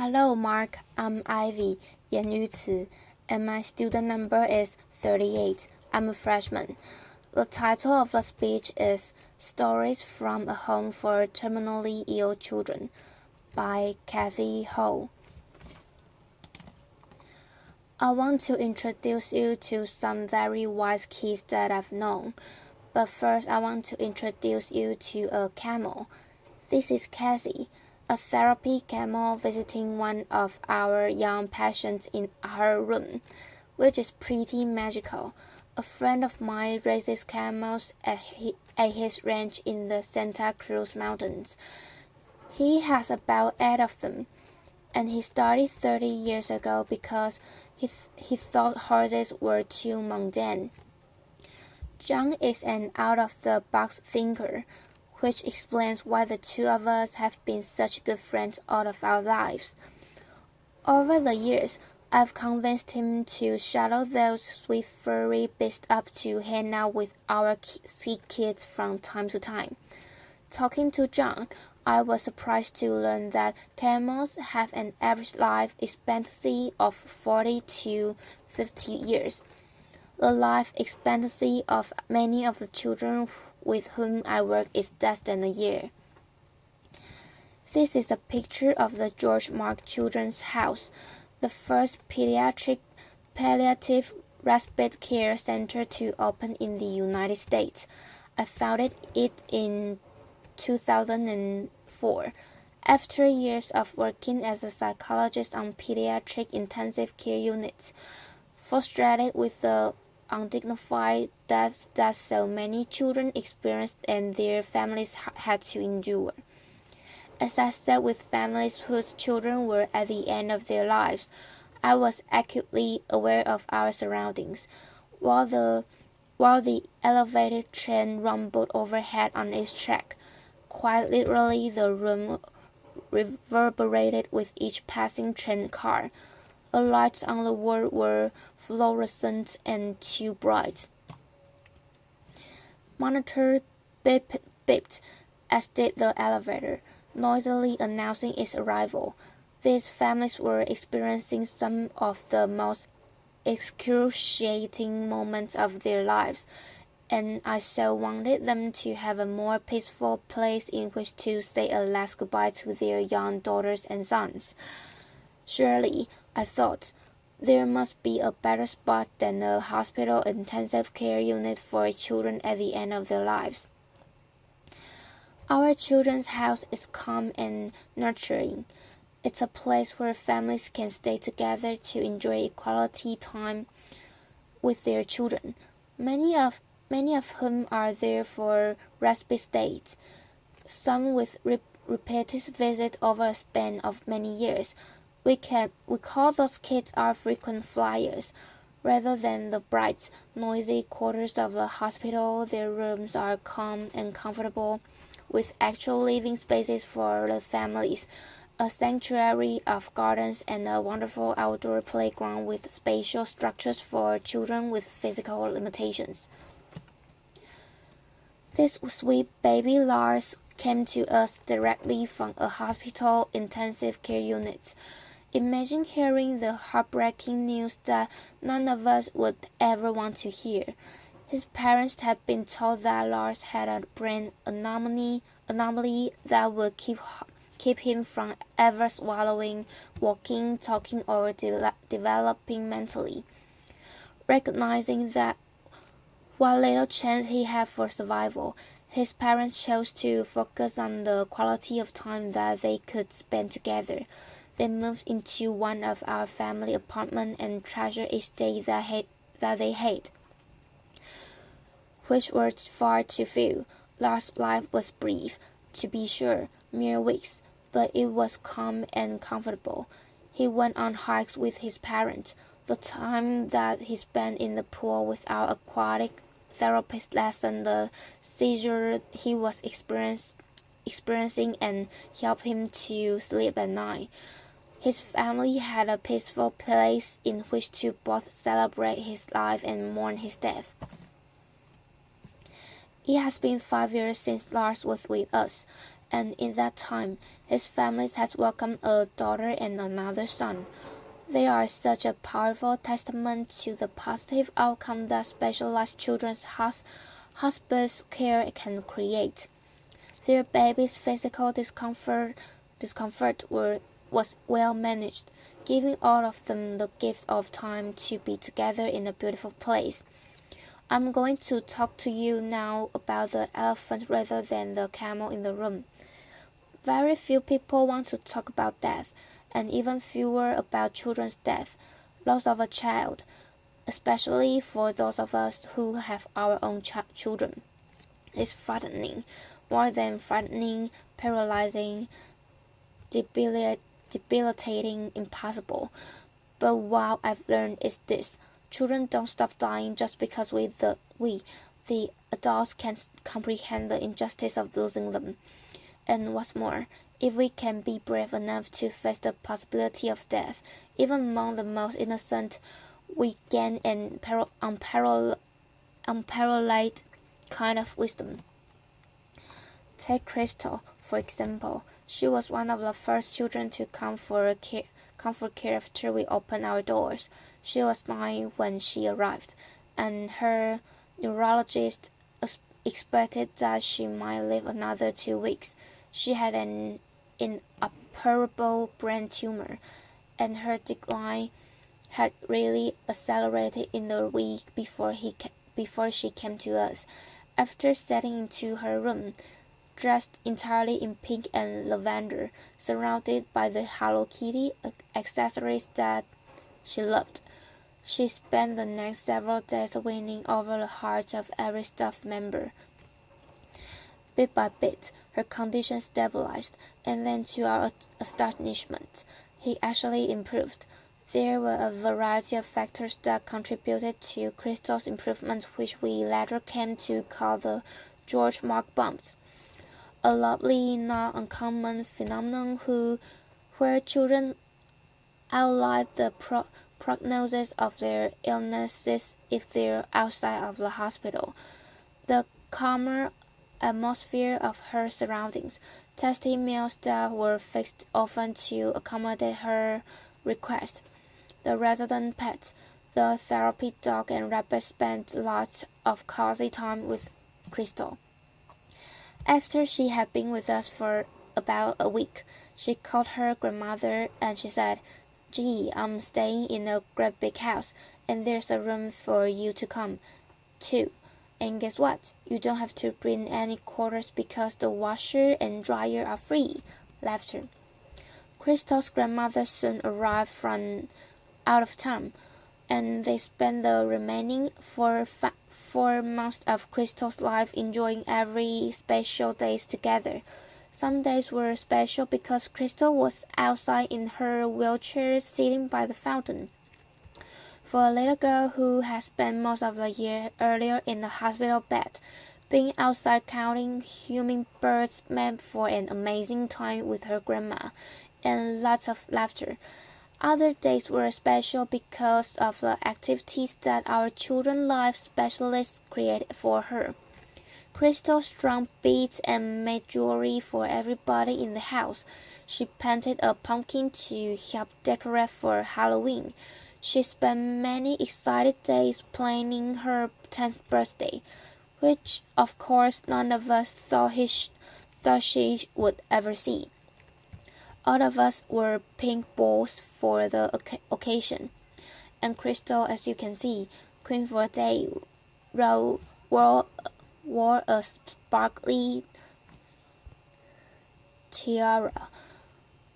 Hello, Mark. I'm Ivy, Yan Yuci, and my student number is 38. I'm a freshman. The title of the speech is Stories from a Home for Terminally Ill Children by Kathy Ho. I want to introduce you to some very wise kids that I've known, but first I want to introduce you to a camel. This is Cassie, a therapy camel visiting one of our young patients in her room, which is pretty magical. A friend of mine raises camels at his ranch in the Santa Cruz Mountains. He has about 8 of them, and he started 30 years ago because he thought horses were too mundane. John is an out-of-the-box thinker, which explains why the two of us have been such good friends all of our lives. Over the years, I've convinced him to shuttle those sweet furry beasts up to hang out with our sick kids from time to time. Talking to John, I was surprised to learn that camels have an average life expectancy of 40 to 50 years. The life expectancy of many of the children with whom I work is less than a year. This is a picture of the George Mark Children's House, the first pediatric palliative respite care center to open in the United States. I founded it in 2004. After years of working as a psychologist on pediatric intensive care units, frustrated with the undignified deaths that so many children experienced and their families had to endure. As I sat with families whose children were at the end of their lives, I was acutely aware of our surroundings. While the elevated train rumbled overhead on its track, quite literally the room reverberated with each passing train car. The lights on the wall were fluorescent and too bright. Monitor beeped, as did the elevator, noisily announcing its arrival. These families were experiencing some of the most excruciating moments of their lives, and I so wanted them to have a more peaceful place in which to say a last goodbye to their young daughters and sons. Surely, I thought, there must be a better spot than a hospital intensive care unit for children at the end of their lives. Our children's house is calm and nurturing. It's a place where families can stay together to enjoy quality time with their children, many of whom are there for respite stays, some with repeated visits over a span of many years. We call those kids our frequent flyers. Rather than the bright, noisy quarters of the hospital, their rooms are calm and comfortable, with actual living spaces for the families, a sanctuary of gardens, and a wonderful outdoor playground with spatial structures for children with physical limitations. This sweet baby Lars came to us directly from a hospital intensive care unit. Imagine hearing the heartbreaking news that none of us would ever want to hear. His parents had been told that Lars had a brain anomaly that would keep him from ever swallowing, walking, talking, or developing mentally. Recognizing that what little chance he had for survival, his parents chose to focus on the quality of time that they could spend together. They moved into one of our family apartments and treasured each day that they had, which were far too few. Lars' life was brief, to be sure, mere weeks, but it was calm and comfortable. He went on hikes with his parents. The time that he spent in the pool with our aquatic therapist lessened the seizure he was experiencing and helped him to sleep at night. His family had a peaceful place in which to both celebrate his life and mourn his death. It has been 5 years since Lars was with us, and in that time, his family has welcomed a daughter and another son. They are such a powerful testament to the positive outcome that specialized children's hospice care can create. Their baby's physical discomfort was well managed, giving all of them the gift of time to be together in a beautiful place. I'm going to talk to you now about the elephant rather than the camel in the room. Very few people want to talk about death, and even fewer about children's death, loss of a child, especially for those of us who have our own children. It's frightening, more than frightening, paralyzing, debilitating, impossible. But what I've learned is this: children don't stop dying just because we, the adults, can't comprehend the injustice of losing them. And what's more, if we can be brave enough to face the possibility of death, even among the most innocent, we gain an unparalleled kind of wisdom. Take Crystal, for example. She was one of the first children to come for care after we opened our doors. She was 9 when she arrived, and her neurologist expected that she might live another 2 weeks. She had an inoperable brain tumor, and her decline had really accelerated in the week before she came to us. After setting into her room, dressed entirely in pink and lavender, surrounded by the Hello Kitty accessories that she loved, she spent the next several days winning over the hearts of every staff member. Bit by bit, her condition stabilized, and then to our astonishment, he actually improved. There were a variety of factors that contributed to Crystal's improvement, which we later came to call the George Mark bumps. A lovely, not uncommon phenomenon where children outlive the prognosis of their illnesses if they're outside of the hospital. The calmer atmosphere of her surroundings, tasty meals that were fixed often to accommodate her request, the resident pets, the therapy dog and rabbit spent lots of cozy time with Crystal. After she had been with us for about a week, she called her grandmother and she said, "Gee, I'm staying in a great big house, and there's a room for you to come, too. And guess what? You don't have to bring any quarters because the washer and dryer are free." Laughter. Crystal's grandmother soon arrived from out of town, and they spent the remaining 4 months of Crystal's life enjoying every special days together. Some days were special because Crystal was outside in her wheelchair sitting by the fountain. For a little girl who had spent most of the year earlier in the hospital bed, being outside counting hummingbirds meant for an amazing time with her grandma and lots of laughter. Other days were special because of the activities that our children's life specialists created for her. Crystal strung beads and made jewelry for everybody in the house. She painted a pumpkin to help decorate for Halloween. She spent many excited days planning her 10th birthday, which of course none of us thought she would ever see. All of us wore pink balls for the occasion, and Crystal, as you can see, Queen for a day, wore a sparkly tiara.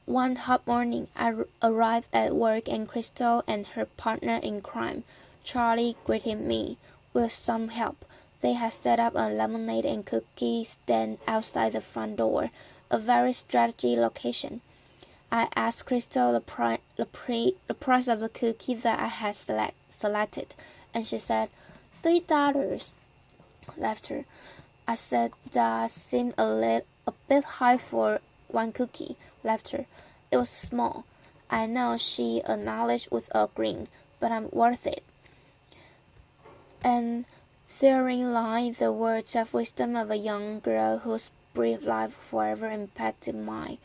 One hot morning, I arrived at work and Crystal and her partner in crime, Charlie, greeted me with some help. They had set up a lemonade and cookie stand outside the front door, a very strategic location. I asked Crystal the price of the cookie that I had selected, and she said, $3. Laughter. I said that seemed a bit high for one cookie. Laughter. It was small. I know, she acknowledged with a grin, but I'm worth it. And therein lie the words of wisdom of a young girl whose brief life forever impacted mine.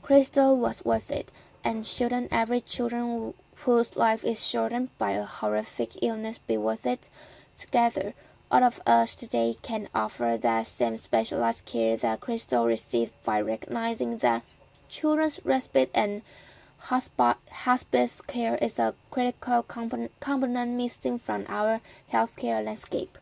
Crystal was worth it, and shouldn't every children whose life is shortened by a horrific illness be worth it? Together, all of us today can offer that same specialized care that Crystal received by recognizing that children's respite and hospice care is a critical component missing from our healthcare landscape.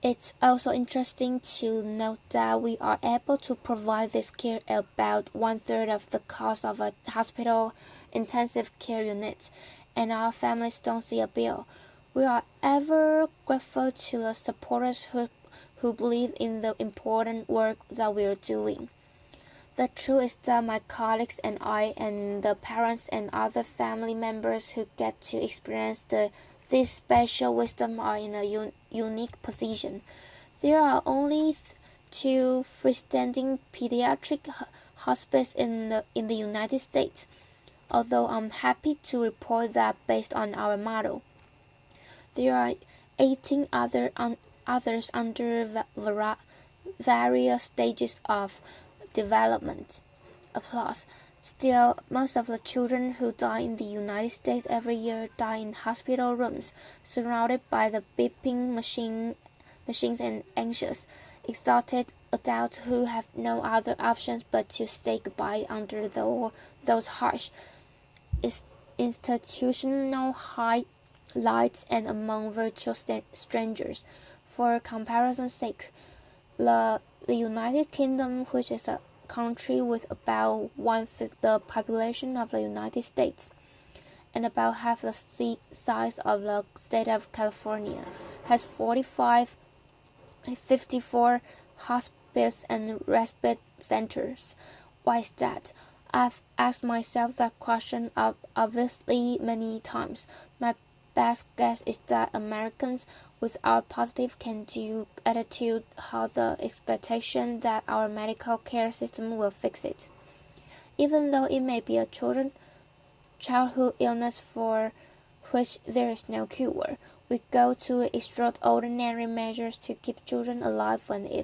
It's also interesting to note that we are able to provide this care at about one-third of the cost of a hospital intensive care unit, and our families don't see a bill. We are ever grateful to the supporters who believe in the important work that we are doing. The truth is that my colleagues and I and the parents and other family members who get to experience this special wisdom are in a unique position. There are only two freestanding pediatric hospices in the United States, although I'm happy to report that based on our model, there are 18 others under various stages of development. Applause. Still, most of the children who die in the United States every year die in hospital rooms, surrounded by the beeping machines and anxious, exhausted adults who have no other options but to say goodbye under those harsh institutional lights and among virtual strangers. For comparison's sake, the United Kingdom, which is a country with about one-fifth the population of the United States and about half the size of the state of California, has 54 hospice and respite centers. Why is that? I've asked myself that question obviously many times. My best guess is that Americans with our positive can-do attitude have the expectation that our medical care system will fix it. Even though it may be a childhood illness for which there is no cure, we go to extraordinary measures to keep children alive when in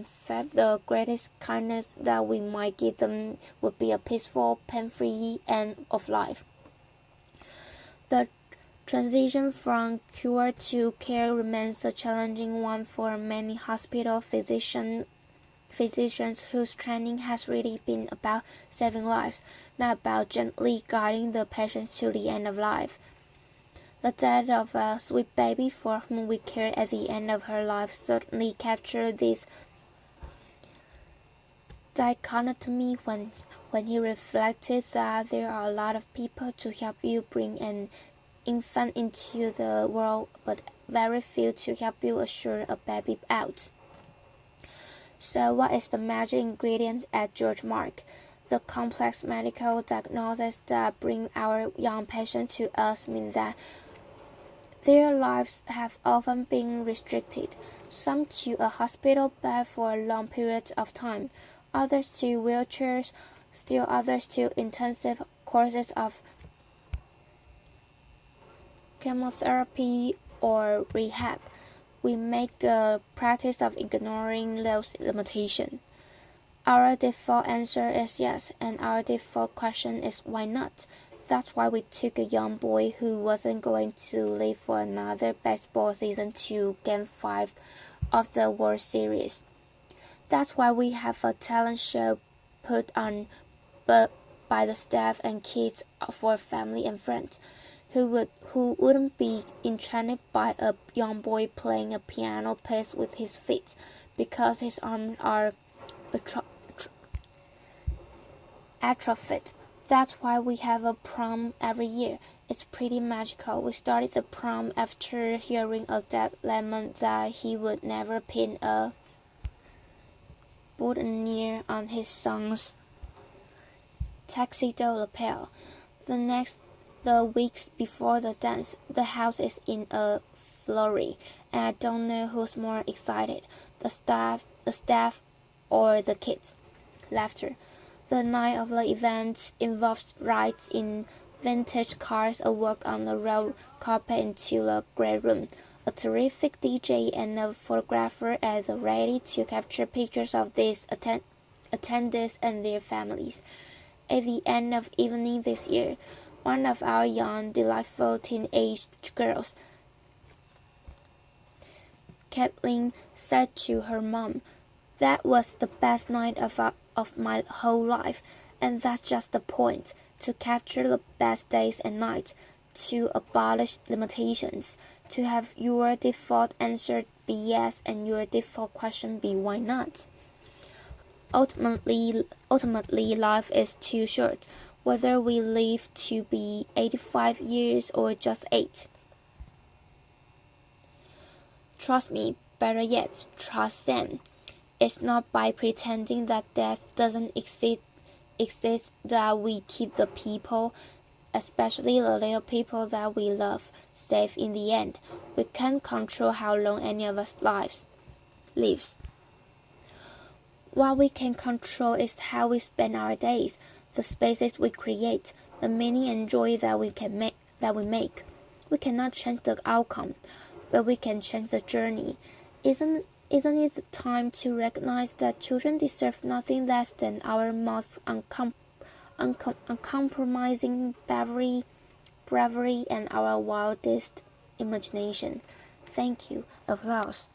fact the greatest kindness that we might give them would be a peaceful, pain-free end of life. The transition from cure to care remains a challenging one for many hospital physicians whose training has really been about saving lives, not about gently guiding the patients to the end of life. The death of a sweet baby for whom we cared at the end of her life certainly captured this dichotomy when he reflected that there are a lot of people to help you bring an infant into the world, but very few to help you assure a baby out. So what is the magic ingredient at George Mark? The complex medical diagnoses that bring our young patients to us mean that their lives have often been restricted, some to a hospital bed for a long period of time, others to wheelchairs, still others to intensive courses of chemotherapy or rehab. We make the practice of ignoring those limitations. Our default answer is yes, and our default question is why not? That's why we took a young boy who wasn't going to live for another baseball season to Game 5 of the World Series. That's why we have a talent show put on by the staff and kids for family and friends who wouldn't be enchanted by a young boy playing a piano piece with his feet because his arms are atrophied. That's why we have a prom every year. It's pretty magical. We started the prom after hearing a dead lemon that he would never pin a boutonniere on his son's tuxedo lapel. The weeks before the dance, the house is in a flurry, and I don't know who's more excited, the staff, or the kids. Laughter. The night of the event involves rides in vintage cars, a walk on the red carpet into the great room, a terrific DJ and a photographer at the ready to capture pictures of these attendees and their families. At the end of evening this year, one of our young, delightful teenage girls, Kathleen, said to her mom, "That was the best night of my whole life." And that's just the point, to capture the best days and nights, to abolish limitations, to have your default answer be yes and your default question be why not. Ultimately, life is too short, whether we live to be 85 years or just 8. Trust me, better yet, trust them. It's not by pretending that death doesn't exist that we keep the people, especially the little people that we love, safe in the end. We can't control how long any of us lives. What we can control is how we spend our days, the spaces we create, the meaning and joy that we make. We cannot change the outcome, but we can change the journey. Isn't it the time to recognize that children deserve nothing less than our most uncompromising bravery and our wildest imagination? Thank you. Applause.